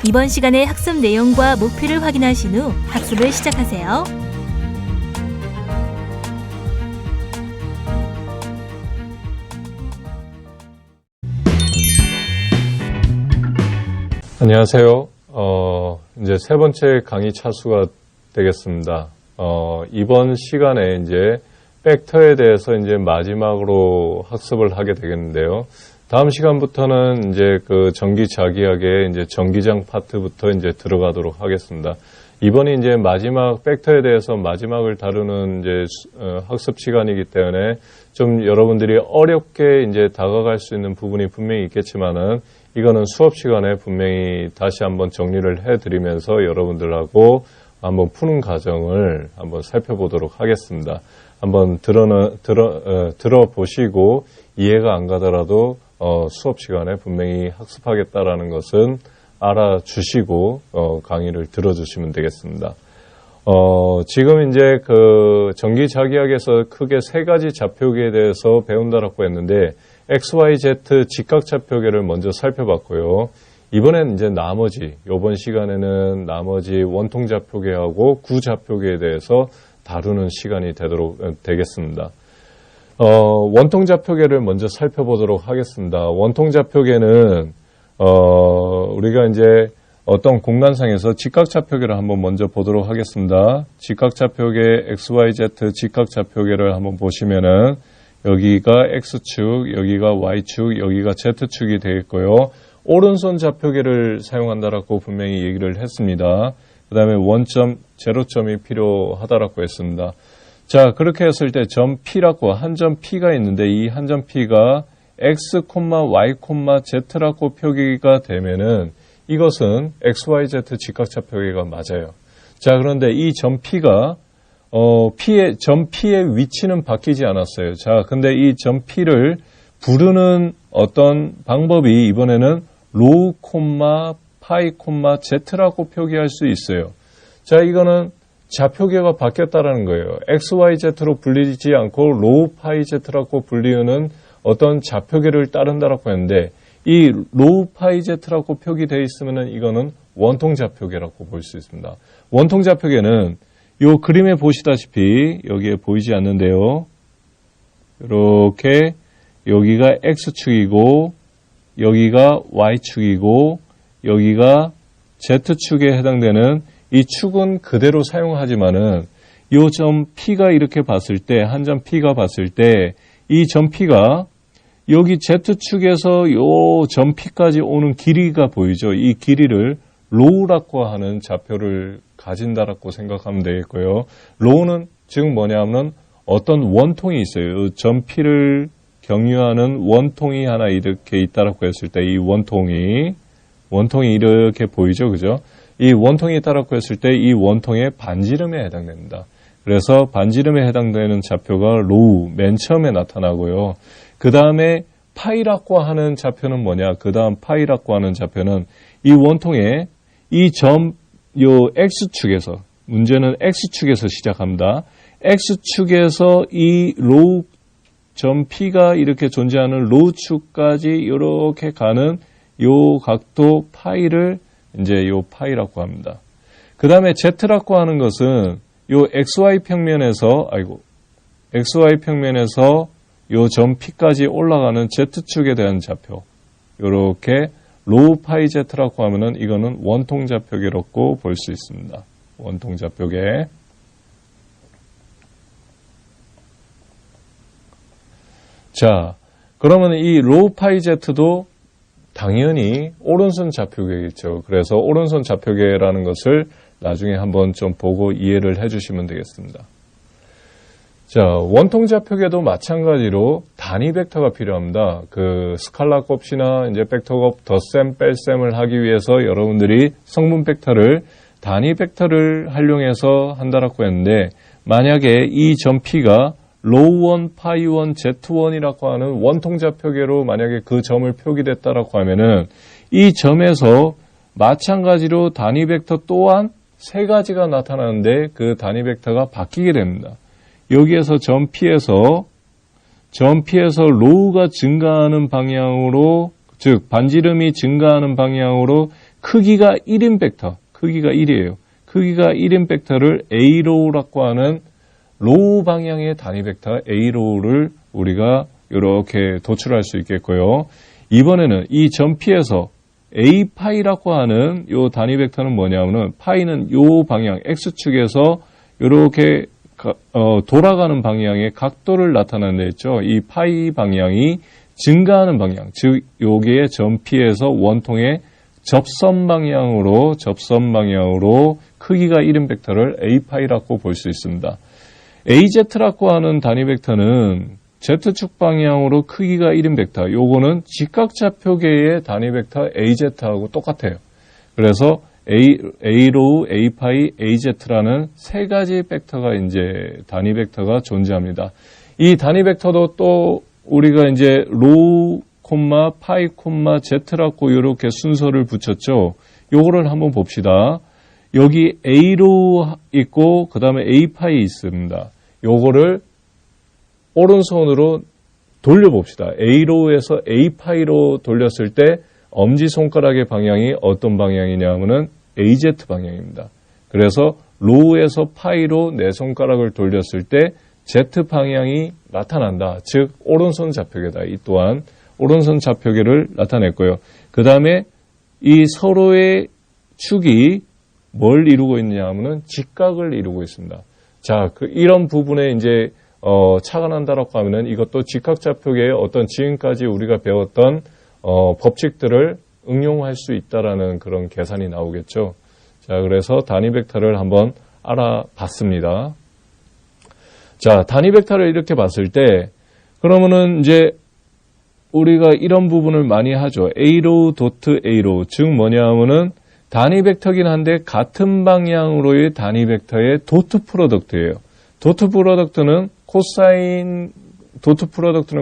이번 시간의 학습 내용과 목표를 확인하신 후 학습을 시작하세요. 안녕하세요. 이제 세 번째 강의 차수가 되겠습니다. 이번 시간에 이제 팩터에 대해서 이제 마지막으로 학습을 하게 되겠는데요. 다음 시간부터는 이제 그 전기 자기학의 이제 전기장 파트부터 이제 들어가도록 하겠습니다. 이번이 이제 마지막 팩터에 대해서 마지막을 다루는 이제 학습 시간이기 때문에 좀 여러분들이 어렵게 이제 다가갈 수 있는 부분이 분명히 있겠지만은 이거는 수업 시간에 분명히 다시 한번 정리를 해드리면서 여러분들하고 한번 푸는 과정을 한번 살펴보도록 하겠습니다. 한번 들어보시고 이해가 안 가더라도 수업 시간에 분명히 학습하겠다라는 것은 알아주시고 강의를 들어주시면 되겠습니다. 지금 이제 그 전기자기학에서 크게 세 가지 좌표계에 대해서 배운다라고 했는데 XYZ 직각좌표계를 먼저 살펴봤고요. 이번엔 이제 이번 시간에는 나머지 원통좌표계하고 구좌표계에 대해서 다루는 시간이 되겠습니다. 원통좌표계를 먼저 살펴보도록 하겠습니다. 원통좌표계는 우리가 이제 어떤 공간상에서 직각좌표계를 한번 먼저 보도록 하겠습니다. 직각좌표계 XYZ 직각좌표계를 한번 보시면은 여기가 X축, 여기가 Y축, 여기가 Z축이 되겠고요. 오른손 좌표계를 사용한다라고 분명히 얘기를 했습니다. 그 다음에 원점, 제로점이 필요하다라고 했습니다. 자, 그렇게 했을 때 점 P라고 한 점 P가 있는데 이 한 점 P가 X, Y, Z라고 표기가 되면은 이것은 XYZ 직각좌표계가 맞아요. 자, 그런데 이 점 P가 점 P의 위치는 바뀌지 않았어요. 자, 근데 이 점 P를 부르는 어떤 방법이 이번에는 로우, 파이, Z라고 표기할 수 있어요. 자, 이거는 좌표계가 바뀌었다라는 거예요. XYZ로 불리지 않고 로우, 파이, Z라고 불리우는 어떤 좌표계를 따른다라고 했는데 이 로우, 파이, Z라고 표기되어 있으면은 이거는 원통 좌표계라고 볼 수 있습니다. 원통 좌표계는 요 그림에 보시다시피 여기에 보이지 않는데요. 이렇게 여기가 X축이고 여기가 Y축이고 여기가 Z축에 해당되는 이 축은 그대로 사용하지만은 요 점 P가 이렇게 봤을 때 한 점 P가 봤을 때 이 점 P가 여기 Z축에서 요 점 P까지 오는 길이가 보이죠. 이 길이를 로우라고 하는 좌표를 가진다라고 생각하면 되겠고요. 로우는 즉 뭐냐면 어떤 원통이 있어요. 점 P를 경유하는 원통이 하나 이렇게 있다라고 했을 때 이 원통이 이렇게 보이죠. 그죠? 이 원통이 있다라고 했을 때 이 원통의 반지름에 해당됩니다. 그래서 반지름에 해당되는 좌표가 로우 맨 처음에 나타나고요. 그 다음에 파이라고 하는 좌표는 뭐냐? 그 다음 파이라고 하는 좌표는 이 원통의 이 점, 요 X축에서, 문제는 X축에서 시작합니다. X축에서 이 로우 점 P가 이렇게 존재하는 로우축까지 이렇게 가는 요 각도 파이를 이제 요 파이라고 합니다. 그 다음에 Z라고 하는 것은 요 XY 평면에서 요 점 P까지 올라가는 Z축에 대한 좌표. 요렇게 로우 파이 Z라고 하면은 이거는 원통 좌표계라고 볼 수 있습니다. 원통 좌표계. 자, 그러면 이 로우 파이 Z도 당연히 오른손 좌표계겠죠. 그래서 오른손 좌표계라는 것을 나중에 한번 좀 보고 이해를 해주시면 되겠습니다. 자, 원통 좌표계도 마찬가지로 단위 벡터가 필요합니다. 그 스칼라 곱이나 이제 벡터 곱 덧셈, 뺄셈을 하기 위해서 여러분들이 성분 벡터를 단위 벡터를 활용해서 한다라고 했는데 만약에 이 점 P가 로우1, 파이1, Z1이라고 하는 원통 좌표계로 만약에 그 점을 표기됐다라고 하면은 이 점에서 마찬가지로 단위 벡터 또한 세 가지가 나타나는데 그 단위 벡터가 바뀌게 됩니다. 여기에서 점 P에서 로우가 증가하는 방향으로, 즉 반지름이 증가하는 방향으로 크기가 1인 벡터, 크기가 1이에요. 크기가 1인 벡터를 A로우라고 하는 로우 방향의 단위 벡터 A로우를 우리가 이렇게 도출할 수 있겠고요. 이번에는 이 전피에서 A파이라고 하는 요 단위 벡터는 뭐냐면은 파이는 요 방향 X축에서 이렇게 돌아가는 방향의 각도를 나타내는 데 있죠. 이 파이 방향이 증가하는 방향, 즉 여기에 전피에서 원통의 접선 방향으로 크기가 1인 벡터를 A파이라고 볼 수 있습니다. AZ라고 하는 단위 벡터는 Z축 방향으로 크기가 1인 벡터, 요거는 직각좌표계의 단위 벡터 AZ하고 똑같아요. 그래서 A로우, A파이, AZ라는 세 가지 벡터가 이제 단위 벡터가 존재합니다. 이 단위 벡터도 또 우리가 이제 로우, 파이, Z라고 이렇게 순서를 붙였죠. 요거를 한번 봅시다. 여기 A로우 있고 그 다음에 A파이 있습니다. 요거를 오른손으로 돌려봅시다. A로우에서 A파이로 돌렸을 때 엄지손가락의 방향이 어떤 방향이냐면은 AZ 방향입니다. 그래서 로우에서 파이로 내 손가락을 돌렸을 때 Z 방향이 나타난다. 즉 오른손 좌표계다. 이 또한 오른손 좌표계를 나타냈고요. 그 다음에 이 서로의 축이 뭘 이루고 있느냐 하면은 직각을 이루고 있습니다. 자, 이런 부분에 이제 차가 난다라고 하면은 이것도 직각좌표계의 어떤 지금까지 우리가 배웠던 법칙들을 응용할 수 있다라는 그런 계산이 나오겠죠. 자, 그래서 단위 벡터를 한번 알아봤습니다. 자, 단위 벡터를 이렇게 봤을 때 그러면은 이제 우리가 이런 부분을 많이 하죠. A로우 도트 A로우, 즉 뭐냐 하면은 단위 벡터긴 한데 같은 방향으로의 단위 벡터의 도트 프로덕트예요. 도트 프로덕트는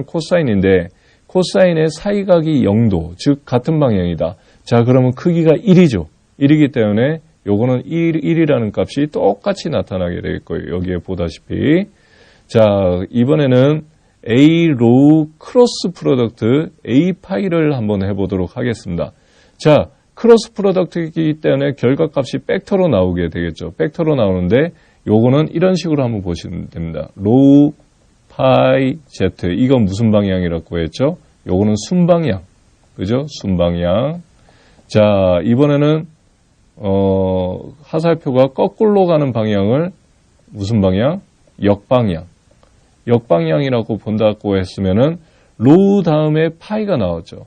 코사인인데 코사인의 사이각이 0도, 즉 같은 방향이다. 자, 그러면 크기가 1이죠. 1이기 때문에 요거는 1이라는 값이 똑같이 나타나게 되겠고요. 여기에 보다시피. 자, 이번에는 A로우 크로스 프로덕트 A파이를 한번 해보도록 하겠습니다. 자, 크로스 프로덕트이기 때문에 결과값이 벡터로 나오게 되겠죠. 벡터로 나오는데 요거는 이런 식으로 한번 보시면 됩니다. 로우 파이 Z, 이건 무슨 방향이라고 했죠? 요거는 순방향, 그죠? 순방향. 자, 이번에는 화살표가 거꾸로 가는 방향을 무슨 방향? 역방향. 역방향이라고 본다고 했으면은 로우 다음에 파이가 나왔죠.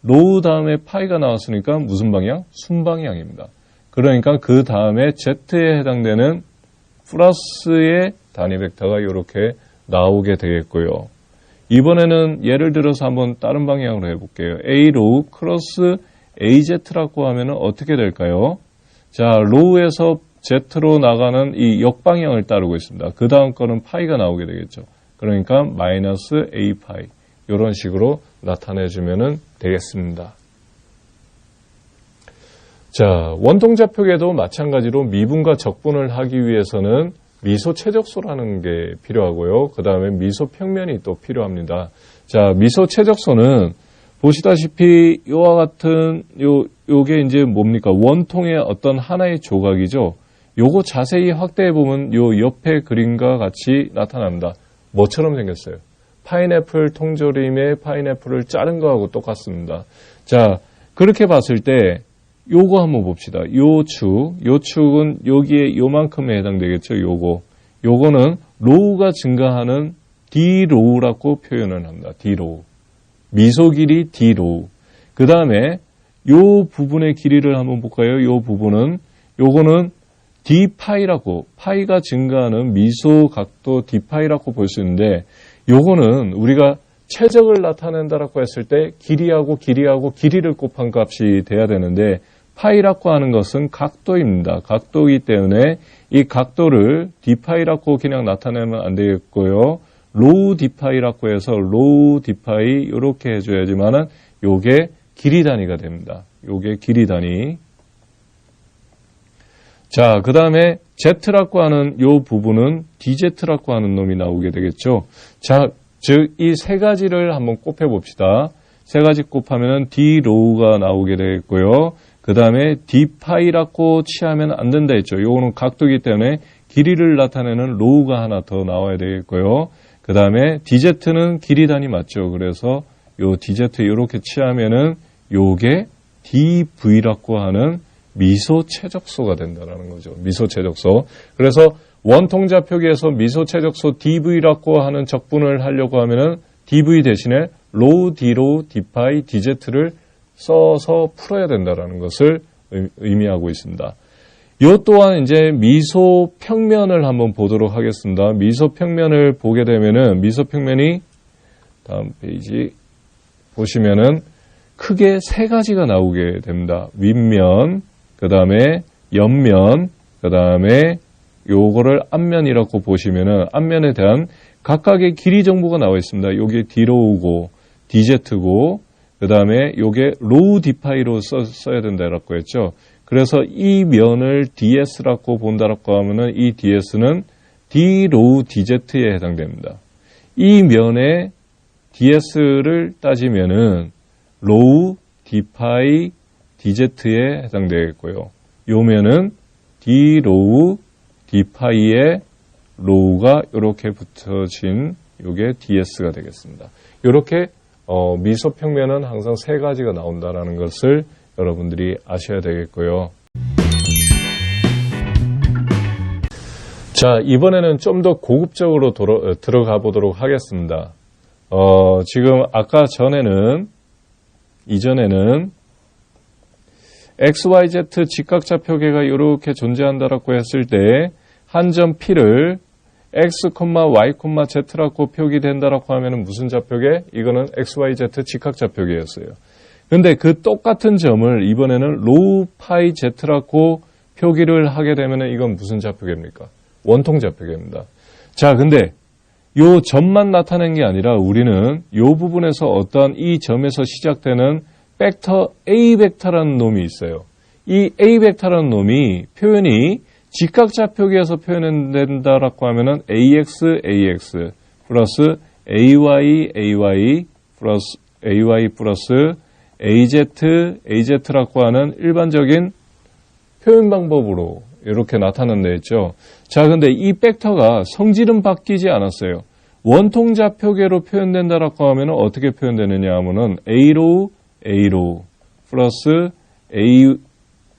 로우 다음에 파이가 나왔으니까 무슨 방향? 순방향입니다. 그러니까 그 다음에 Z에 해당되는 플러스의 단위 벡터가 이렇게 나오게 되겠고요. 이번에는 예를 들어서 한번 다른 방향으로 해볼게요. A로우 크로스 AZ라고 하면은 어떻게 될까요? 자, 로우에서 Z로 나가는 이 역방향을 따르고 있습니다. 그 다음 거는 파이가 나오게 되겠죠. 그러니까 마이너스 A파이 이런 식으로 나타내주면 되겠습니다. 자, 원통좌표계도 마찬가지로 미분과 적분을 하기 위해서는 미소 최적소라는 게 필요하고요. 그 다음에 미소 평면이 또 필요합니다. 자, 미소 최적소는 보시다시피 이와 같은 요게 이제 뭡니까? 원통의 어떤 하나의 조각이죠. 요거 자세히 확대해 보면 요 옆에 그림과 같이 나타납니다. 뭐처럼 생겼어요? 파인애플 통조림에 파인애플을 자른 거하고 똑같습니다. 자, 그렇게 봤을 때 요거 한번 봅시다. 요 축은 여기에 요만큼에 해당되겠죠. 요거는 로우가 증가하는 D로우라고 표현을 합니다. D로우. 미소 길이 D로우. 그 다음에 요 부분의 길이를 한번 볼까요? 요거는 D파이라고, 파이가 증가하는 미소 각도 D파이라고 볼 수 있는데, 요거는 우리가 최적을 나타낸다라고 했을 때 길이하고 길이를 곱한 값이 돼야 되는데, 파이라고 하는 것은 각도입니다. 각도이기 때문에 이 각도를 D파이라고 그냥 나타내면 안 되겠고요. 로우 D파이라고 해서 로우 D파이 이렇게 해줘야지만은 요게 길이 단위가 됩니다. 요게 길이 단위. 자, 그 다음에 Z라고 하는 요 부분은 DZ라고 하는 놈이 나오게 되겠죠. 자, 즉 이 세 가지를 한번 곱해 봅시다. 세 가지 곱하면은 D로우가 나오게 되겠고요. 그 다음에 d파이라고 취하면 안 된다 했죠. 요거는 각도이기 때문에 길이를 나타내는 로우가 하나 더 나와야 되겠고요. 그 다음에 dz는 길이 단위 맞죠. 그래서 요 dz 이렇게 취하면은 요게 dv라고 하는 미소 최적소가 된다라는 거죠. 미소 최적소. 그래서 원통좌표기에서 미소 최적소 dv라고 하는 적분을 하려고 하면은 dv 대신에 로우, d로우, d파이, dz를 써서 풀어야 된다라는 것을 의미하고 있습니다. 이 또한 이제 미소 평면을 한번 보도록 하겠습니다. 미소 평면을 보게 되면은 미소 평면이 다음 페이지 보시면은 크게 세 가지가 나오게 됩니다. 윗면, 그 다음에 옆면, 그 다음에 요거를 앞면이라고 보시면은 앞면에 대한 각각의 길이 정보가 나와 있습니다. 요게 d로우고 dz고 그 다음에 요게 로우 d파이로 써야 된다라고 했죠. 그래서 이 면을 ds라고 본다라고 하면은 이 ds는 d로우 dz에 해당됩니다. 이 면의 ds를 따지면은 로우 d파이 dz에 해당되겠고요. 요 면은 d로우 d파이의 로우가 이렇게 붙어진 요게 ds가 되겠습니다. 이렇게 미소 평면은 항상 세 가지가 나온다라는 것을 여러분들이 아셔야 되겠고요. 자, 이번에는 좀 더 고급적으로 들어가 보도록 하겠습니다. 지금 아까 이전에는 XYZ 직각좌표계가 이렇게 존재한다라고 했을 때 한 점 P를 X, Y, Z라고 표기된다라고 하면 무슨 좌표계? 이거는 XYZ 직각좌표계였어요. 근데 그 똑같은 점을 이번에는 로우 파이 Z라고 표기를 하게 되면 이건 무슨 좌표계입니까? 원통좌표계입니다. 자, 근데 요 점만 나타낸 게 아니라 우리는 요 부분에서 어떠한 이 점에서 시작되는 벡터 A 벡터라는 놈이 있어요. 이 A 벡터라는 놈이 표현이 직각좌표계에서 표현된다라고 하면은 AX, AX 플러스 AY 플러스 AZ, AZ라고 하는 일반적인 표현 방법으로 이렇게 나타난다 했죠. 자, 근데 이 벡터가 성질은 바뀌지 않았어요. 원통좌표계로 표현된다라고 하면 어떻게 표현되느냐 하면은 A로우 플러스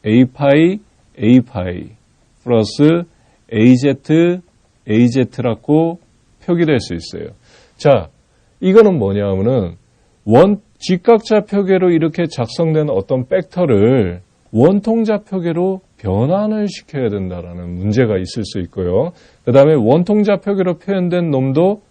A파이 플러스 AZ라고 표기될 수 있어요. 자, 이거는 뭐냐 하면은 직각좌표계로 이렇게 작성된 어떤 벡터를 원통좌표계로 변환을 시켜야 된다라는 문제가 있을 수 있고요. 그 다음에 원통좌표계로 표현된 놈도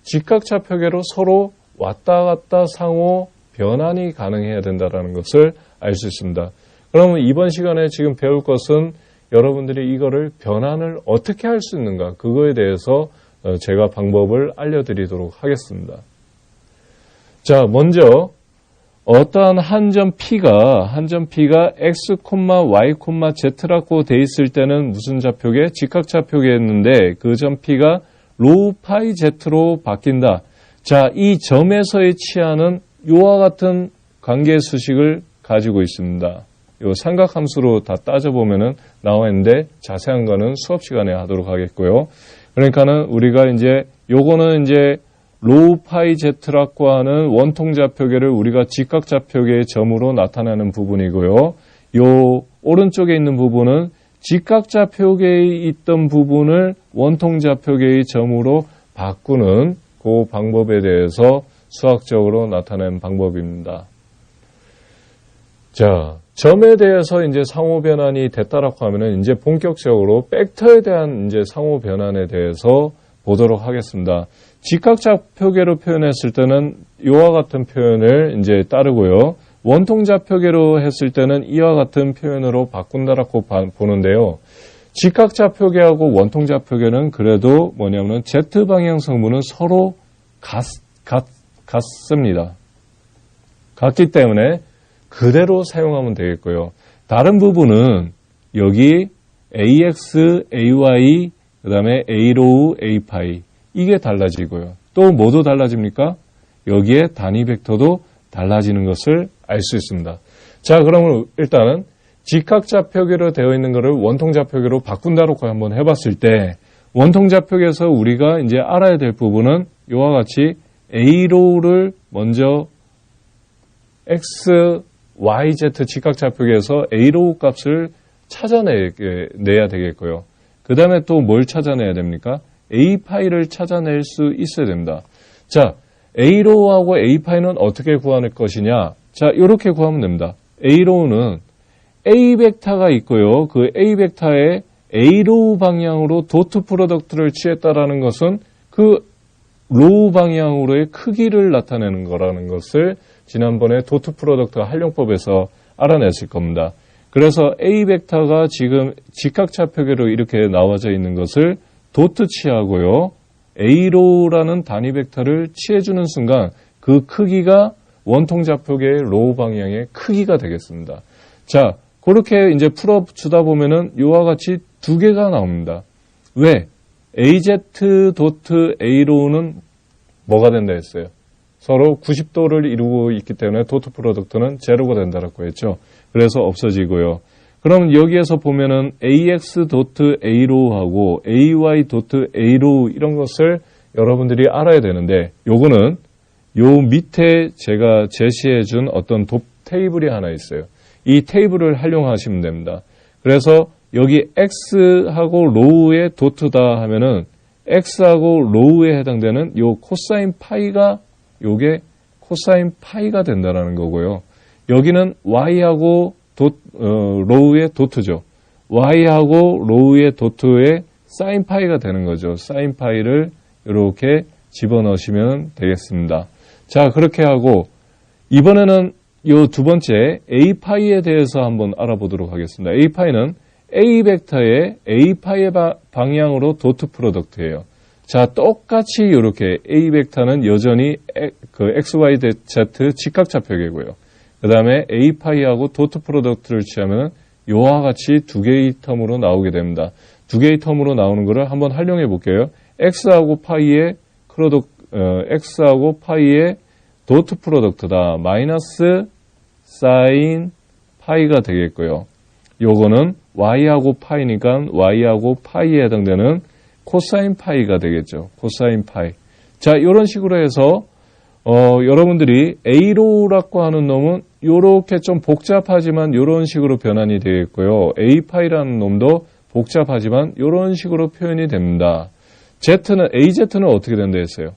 직각좌표계로 서로 왔다 갔다 상호 변환이 가능해야 된다라는 것을 알 수 있습니다. 그러면 이번 시간에 지금 배울 것은 여러분들이 이거를 변환을 어떻게 할 수 있는가, 그거에 대해서 제가 방법을 알려드리도록 하겠습니다. 자, 먼저 어떠한 한 점 P가 X, Y, Z라고 돼 있을 때는 무슨 좌표계? 직각좌표계였는데 그 점 P가 로우 파이 Z로 바뀐다. 자, 이 점에서의 치하는 이와 같은 관계 수식을 가지고 있습니다. 요 삼각함수로 다 따져보면은 나와 있는데 자세한 거는 수업 시간에 하도록 하겠고요. 그러니까는 우리가 요거는 로우 파이 Z라고 하는 원통좌표계를 우리가 직각좌표계의 점으로 나타내는 부분이고요. 요 오른쪽에 있는 부분은 직각좌표계에 있던 부분을 원통좌표계의 점으로 바꾸는 그 방법에 대해서 수학적으로 나타낸 방법입니다. 자, 점에 대해서 상호 변환이 됐다라고 하면은 본격적으로 벡터에 대한 상호 변환에 대해서 보도록 하겠습니다. 직각좌표계로 표현했을 때는 이와 같은 표현을 따르고요. 원통좌표계로 했을 때는 이와 같은 표현으로 바꾼다라고 보는데요. 직각좌표계하고 원통좌표계는 그래도 뭐냐면 Z방향 성분은 서로 같습니다. 같기 때문에 그대로 사용하면 되겠고요. 다른 부분은 여기 AX, AY, 그 다음에 A로우, A파이 이게 달라지고요. 또 뭐도 달라집니까? 여기에 단위 벡터도 달라지는 것을 알 수 있습니다. 자, 그러면 일단은 직각좌표계로 되어 있는 것을 원통좌표계로 바꾼다고 한번 해봤을 때 원통좌표계에서 우리가 이제 알아야 될 부분은 이와 같이 A로우를 먼저 X, Y, Z 직각좌표계에서 A로우 값을 찾아내야 되겠고요. 그 다음에 또 뭘 찾아내야 됩니까? A파이를 찾아낼 수 있어야 됩니다. 자, A로우하고 A파이는 어떻게 구할 것이냐? 자, 이렇게 구하면 됩니다. A로우는 A 벡터가 있고요. 그 A 벡터의 A로우 방향으로 도트 프로덕트를 취했다라는 것은 그 로우 방향으로의 크기를 나타내는 거라는 것을 지난번에 도트 프로덕트 활용법에서 알아냈을 겁니다. 그래서 A 벡터가 지금 직각좌표계로 이렇게 나와져 있는 것을 도트 취하고요. A로우라는 단위 벡터를 취해주는 순간 그 크기가 원통좌표계의 로우 방향의 크기가 되겠습니다. 자, 그렇게 이제 풀어주다 보면은 이와 같이 두 개가 나옵니다. 왜? AZ 도트 A로우는 뭐가 된다 했어요? 서로 90도를 이루고 있기 때문에 도트 프로덕트는 제로가 된다고 했죠. 그래서 없어지고요. 그럼 여기에서 보면은 AX 도트 A로우하고 AY 도트 A로우 이런 것을 여러분들이 알아야 되는데 요거는 요 밑에 제가 제시해 준 어떤 테이블이 하나 있어요. 이 테이블을 활용하시면 됩니다. 그래서 여기 X하고 로우의 도트다 하면은 X하고 로우에 해당되는 요 코사인 파이가 요게 코사인 파이가 된다라는 거고요. 여기는 Y하고 로우의 도트죠. Y하고 로우의 도트의 사인 파이가 되는 거죠. 사인 파이를 이렇게 집어넣으시면 되겠습니다. 자, 그렇게 하고 이번에는 요 두 번째 A 파이에 대해서 한번 알아보도록 하겠습니다. A 파이는 A 벡터의 A 파이의 방향으로 도트 프로덕트예요. 자, 똑같이 이렇게 A 벡터는 여전히 그 XYZ 직각좌표계고요. 그 다음에 A 파이하고 도트 프로덕트를 취하면 요와 같이 두 개의 텀으로 나오게 됩니다. 두 개의 텀으로 나오는 거를 한번 활용해 볼게요. X하고 파이의 X하고 파이의 도트 프로덕트다. 마이너스 사인 파이가 되겠고요. 요거는 Y하고 파이니까 Y하고 파이에 해당되는 코사인 파이가 되겠죠. 코사인 파이. 자, 이런 식으로 해서 여러분들이 A로우라고 하는 놈은 이렇게 좀 복잡하지만 이런 식으로 변환이 되겠고요. A파이라는 놈도 복잡하지만 이런 식으로 표현이 됩니다. AZ는 어떻게 된다 했어요?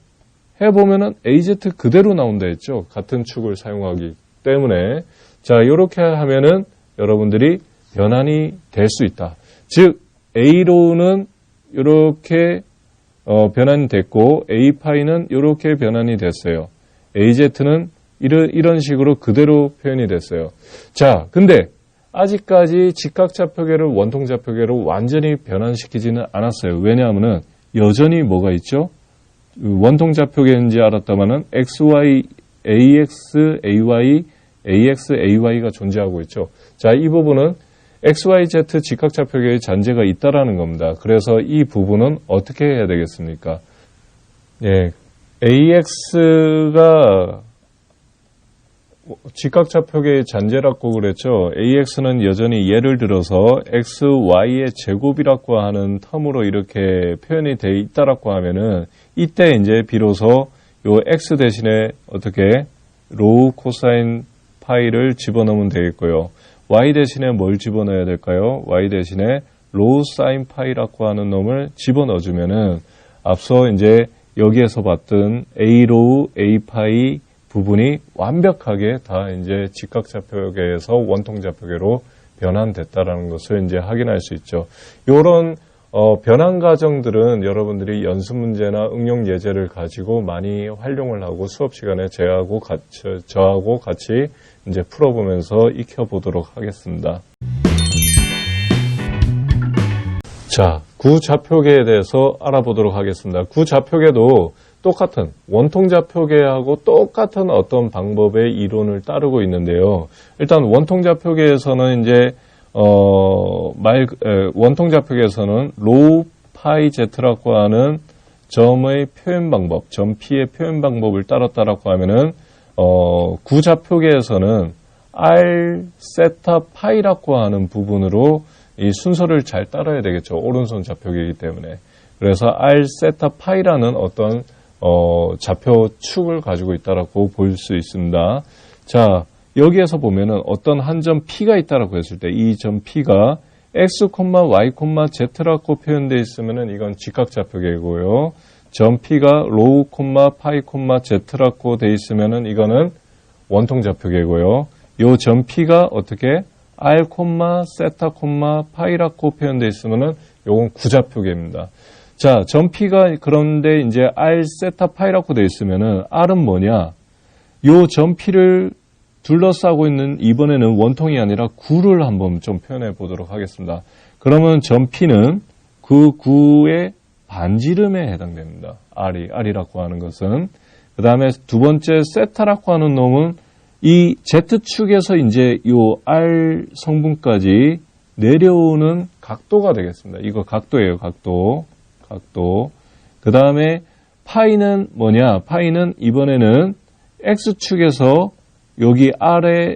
해보면은 AZ 그대로 나온다 했죠. 같은 축을 사용하기 때문에. 자, 이렇게 하면은 여러분들이 변환이 될 수 있다. 즉, A로우는 이렇게 변환이 됐고 A파이는 이렇게 변환이 됐어요. AZ는 이런 식으로 그대로 표현이 됐어요. 자, 근데 아직까지 직각좌표계를 원통좌표계로 완전히 변환시키지는 않았어요. 왜냐하면은 여전히 뭐가 있죠? 원통좌표계인지 알았다마는 XY, AX, AY, AX, AY가 존재하고 있죠. 자, 이 부분은 XYZ 직각좌표계의 잔재가 있다라는 겁니다. 그래서 이 부분은 어떻게 해야 되겠습니까? 예, AX가 직각좌표계의 잔재라고 그랬죠. AX는 여전히 예를 들어서 XY의 제곱이라고 하는 텀으로 이렇게 표현이 돼 있다라고 하면은 이때 이제 비로소 요 X 대신에 어떻게 로우 코사인 파이를 집어넣으면 되겠고요. Y 대신에 뭘 집어넣어야 될까요? Y 대신에 로우 사인 파이라고 하는 놈을 집어넣어주면은 앞서 이제 여기에서 봤던 A 로우, A 파이 부분이 완벽하게 다 이제 직각좌표계에서 원통좌표계로 변환됐다라는 것을 이제 확인할 수 있죠. 이런 변환 과정들은 여러분들이 연습 문제나 응용 예제를 가지고 많이 활용을 하고 수업 시간에 저하고 같이 이제 풀어보면서 익혀보도록 하겠습니다. 자, 구좌표계에 대해서 알아보도록 하겠습니다. 구좌표계도 똑같은 원통좌표계하고 똑같은 어떤 방법의 이론을 따르고 있는데요. 일단 원통좌표계에서는 이제 원통좌표계에서는 로우 파이 Z라고 하는 점의 표현 방법, 점 P의 표현 방법을 따랐다라고 하면은 구좌표계에서는 R 세타 파이라고 하는 부분으로 이 순서를 잘 따라야 되겠죠. 오른손 좌표이기 때문에. 그래서 R 세타 파이라는 어떤 좌표축을 가지고 있다라고 볼 수 있습니다. 자, 여기에서 보면은 어떤 한 점 P가 있다라고 했을 때 이 점 P가 X, Y, Z라고 표현되어 있으면은 이건 직각좌표계고요. 점 P가 로우, 파이, Z라고 되어 있으면은 이거는 원통좌표계고요. 요 점 P가 어떻게 R, 세타, 파이라고 표현되어 있으면은 요건 구좌표계입니다. 자, 점 P가 그런데 이제 R, 세타, 파이라고 되어 있으면은 R은 뭐냐? 요 점 P를 둘러싸고 있는 이번에는 원통이 아니라 구를 한번 좀 표현해 보도록 하겠습니다. 그러면 점 P는 그 구의 반지름에 해당됩니다. R이라고 하는 것은. 그 다음에 두 번째 세타라고 하는 놈은 이 Z축에서 이제 요 R 성분까지 내려오는 각도가 되겠습니다. 이거 각도예요, 각도. 그 다음에 파이는 뭐냐? 파이는 이번에는 X축에서 여기 아래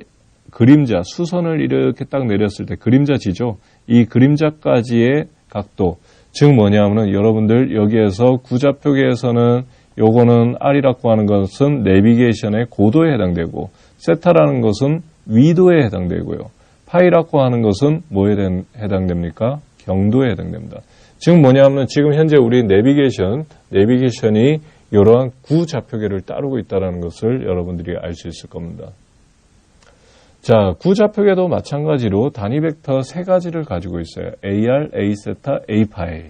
그림자, 수선을 이렇게 딱 내렸을 때 그림자지죠. 이 그림자까지의 각도. 즉 뭐냐면은 여러분들 여기에서 구좌표계에서는 요거는 R이라고 하는 것은 내비게이션의 고도에 해당되고 세타라는 것은 위도에 해당되고요. 파이라고 하는 것은 뭐에 해당됩니까? 경도에 해당됩니다. 즉 뭐냐면 지금 현재 우리 내비게이션이 이러한 구좌표계를 따르고 있다는 것을 여러분들이 알 수 있을 겁니다. 자, 구좌표계도 마찬가지로 단위 벡터 세 가지를 가지고 있어요. AR, A세타, A파이.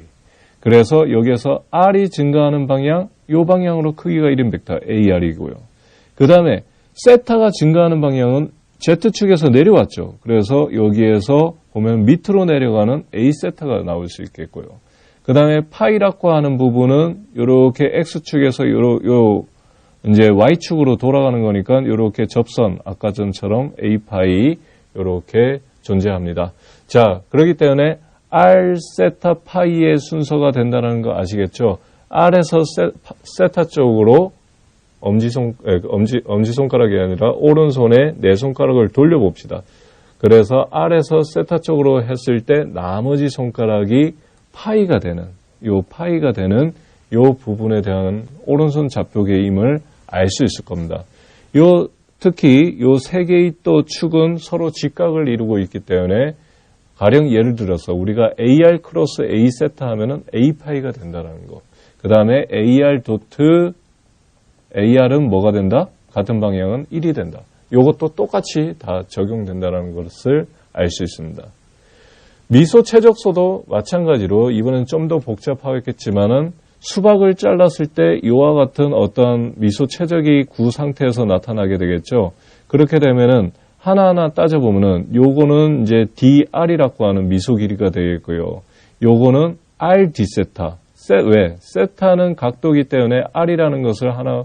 그래서 여기에서 R이 증가하는 방향, 이 방향으로 크기가 1인 벡터 AR이고요. 그 다음에 세타가 증가하는 방향은 Z축에서 내려왔죠. 그래서 여기에서 보면 밑으로 내려가는 A세타가 나올 수 있겠고요. 그 다음에 파이라고 하는 부분은 이렇게 X축에서 이제 Y축으로 돌아가는 거니까 이렇게 접선, 아까 전처럼 A파이 이렇게 존재합니다. 자, 그렇기 때문에 R 세타 파이의 순서가 된다는 거 아시겠죠? R에서 세타 쪽으로 엄지손가락이 아니라 오른손에 네 손가락을 돌려봅시다. 그래서 R에서 세타 쪽으로 했을 때 나머지 손가락이 파이가 되는 요 부분에 대한 오른손 좌표계임을 알 수 있을 겁니다. 특히 요 세 개의 또 축은 서로 직각을 이루고 있기 때문에 가령 예를 들어서 우리가 AR 크로스 A 세타 하면은 A 파이가 된다는 거. 그 다음에 AR은 뭐가 된다? 같은 방향은 1이 된다. 요것도 똑같이 다 적용된다는 것을 알 수 있습니다. 미소 최적소도 마찬가지로 이번엔 좀 더 복잡하겠지만은 수박을 잘랐을 때 이와 같은 어떤 미소 최적이 구 상태에서 나타나게 되겠죠. 그렇게 되면은 하나하나 따져보면은 요거는 이제 DR이라고 하는 미소 길이가 되겠고요. 요거는 R D세타. 왜? 세타는 각도이기 때문에 R이라는 것을 하나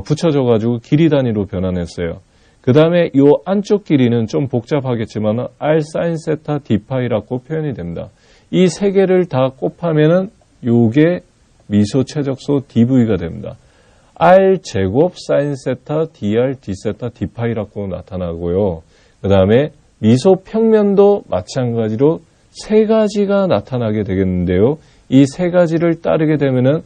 붙여줘가지고 길이 단위로 변환했어요. 그 다음에 이 안쪽 길이는 좀 복잡하겠지만 R 사인 세타 D파이라고 표현이 됩니다. 이 세 개를 다 곱하면은 요게 미소 최적소 DV가 됩니다. R 제곱 사인 세타 DR D세타 D파이라고 나타나고요. 그 다음에 미소 평면도 마찬가지로 세 가지가 나타나게 되겠는데요. 이 세 가지를 따르게 되면은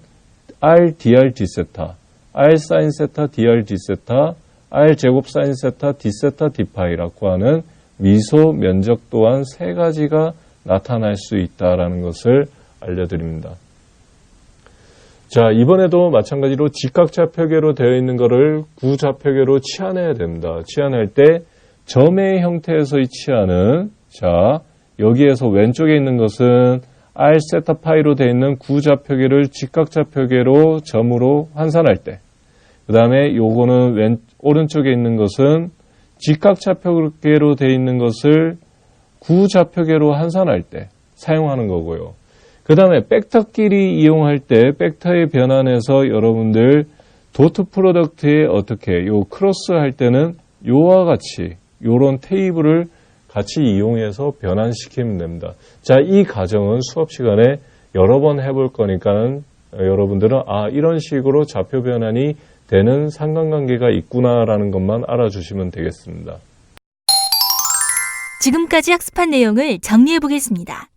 R DR D세타, R 사인 세타 DR D세타, R 제곱 사인 세타 D세타 D파이라고 하는 미소 면적 또한 세 가지가 나타날 수 있다라는 것을 알려드립니다. 자, 이번에도 마찬가지로 직각좌표계로 되어 있는 것을 구좌표계로 치환해야 됩니다. 치환할 때 점의 형태에서의 치환은, 자, 여기에서 왼쪽에 있는 것은 R 세타 파이로 되어 있는 구좌표계를 직각좌표계로 점으로 환산할 때, 그 다음에 요거는 오른쪽에 있는 것은 직각좌표계로 되어 있는 것을 구좌표계로 환산할 때 사용하는 거고요. 그 다음에 벡터끼리 이용할 때 벡터의 변환에서 여러분들 도트 프로덕트에 어떻게 요 크로스 할 때는 요와 같이 요런 테이블을 같이 이용해서 변환시키면 됩니다. 자, 이 과정은 수업 시간에 여러 번 해볼 거니까 여러분들은 이런 식으로 좌표 변환이 되는 상관관계가 있구나라는 것만 알아주시면 되겠습니다. 지금까지 학습한 내용을 정리해 보겠습니다.